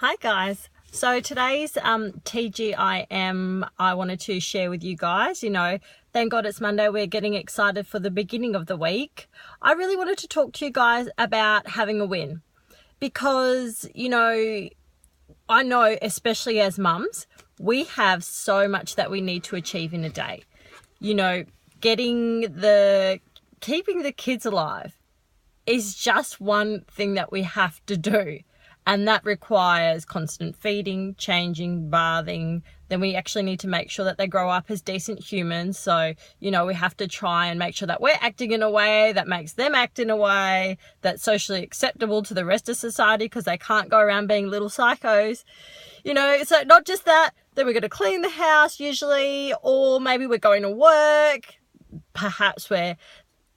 Hi guys. So today's TGIM I wanted to share with you guys. Thank God it's Monday. We're getting excited for the beginning of the week. I really wanted to talk to you guys about having a win because, I know, especially as mums, we have so much that we need to achieve in a day. Keeping the kids alive is just one thing that we have to do. And that requires constant feeding, changing, bathing. Then we actually need to make sure that they grow up as decent humans. So, we have to try and make sure that we're acting in a way that makes them act in a way that's socially acceptable to the rest of society, because they can't go around being little psychos. So not just that, then we're going to clean the house usually, or maybe we're going to work. Perhaps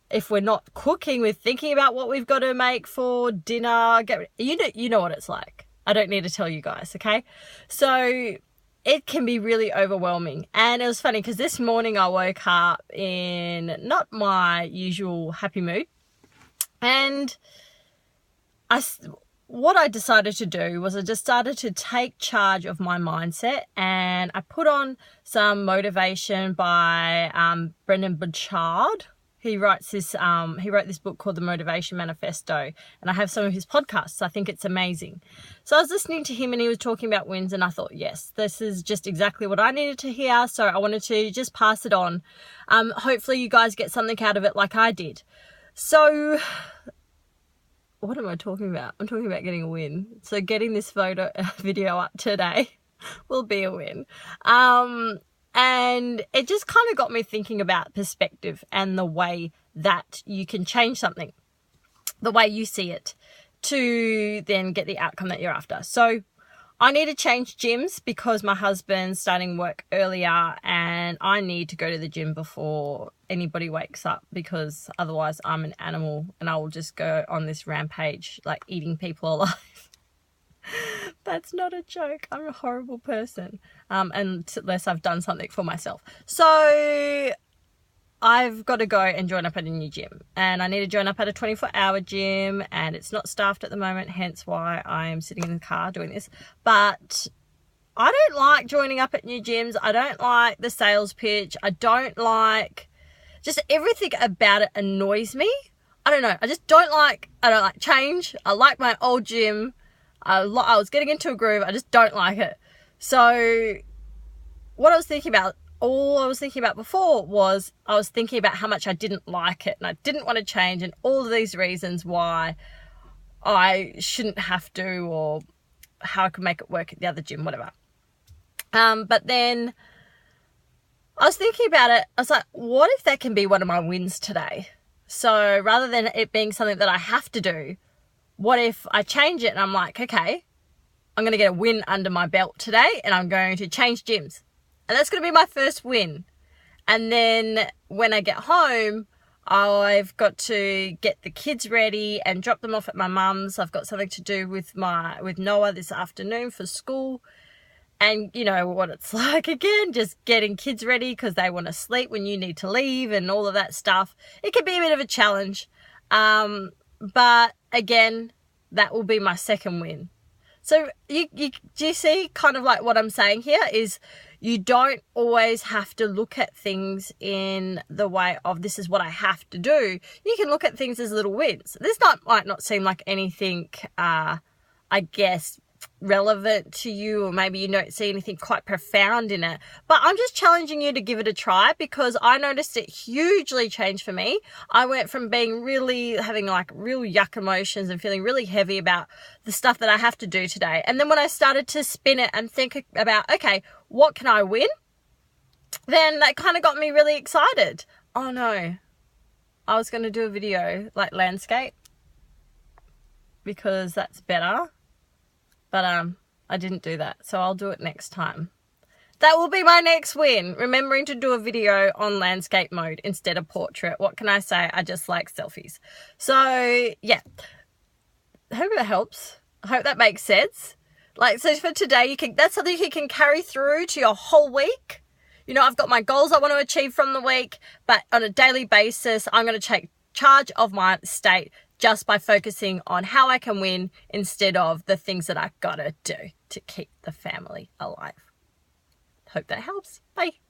if we're not cooking, we're thinking about what we've got to make for dinner. You know what it's like. I don't need to tell you guys, okay? So it can be really overwhelming. And it was funny because this morning I woke up in not my usual happy mood. And what I decided to do was I just started to take charge of my mindset, and I put on some motivation by Brendan Burchard. He wrote this book called The Motivation Manifesto, and I have some of his podcasts. I think it's amazing. So I was listening to him and he was talking about wins, and I thought, yes, this is just exactly what I needed to hear. So I wanted to just pass it on. Hopefully you guys get something out of it like I did. So what am I talking about? I'm talking about getting a win. So getting this video up today will be a win. And it just kind of got me thinking about perspective and the way that you can change something, the way you see it, to then get the outcome that you're after. So I need to change gyms because my husband's starting work earlier and I need to go to the gym before anybody wakes up, because otherwise I'm an animal and I will just go on this rampage, like eating people alive. That's not a joke. I'm a horrible person, unless I've done something for myself. So I've got to go and join up at a new gym, and I need to join up at a 24-hour gym, and it's not staffed at the moment, hence why I am sitting in the car doing this. But I don't like joining up at new gyms. I don't like the sales pitch. I don't like just everything about it annoys me. I don't know. I don't like change. I like my old gym. I was getting into a groove. I just don't like it. So what I was thinking about, all I was thinking about before was I was thinking about how much I didn't like it and I didn't want to change, and all of these reasons why I shouldn't have to, or how I could make it work at the other gym, whatever. But then I was thinking about it. I was like, what if that can be one of my wins today? So rather than it being something that I have to do, what if I change it and I'm like, okay, I'm going to get a win under my belt today and I'm going to change gyms. And that's going to be my first win. And then when I get home, I've got to get the kids ready and drop them off at my mum's. I've got something to do with Noah this afternoon for school. And you know what it's like, again, just getting kids ready because they want to sleep when you need to leave and all of that stuff. It can be a bit of a challenge. But again, that will be my second win. So do you see kind of like what I'm saying here is you don't always have to look at things in the way of this is what I have to do. You can look at things as little wins. This might not seem like anything, I guess, relevant to you, or maybe you don't see anything quite profound in it, but I'm just challenging you to give it a try, because I noticed it hugely changed for me. I went from having real yuck emotions and feeling really heavy about the stuff that I have to do today, and then when I started to spin it and think about, okay, what can I win, then that kind of got me really excited. Oh no, I was going to do a video like landscape because that's better. But I didn't do that, so I'll do it next time. That will be my next win, remembering to do a video on landscape mode instead of portrait. What can I say? I just like selfies. So, yeah. I hope it helps. I hope that makes sense. So for today, that's something you can carry through to your whole week. I've got my goals I want to achieve from the week, but on a daily basis, I'm going to take charge of my state just by focusing on how I can win instead of the things that I gotta do to keep the family alive. Hope that helps. Bye.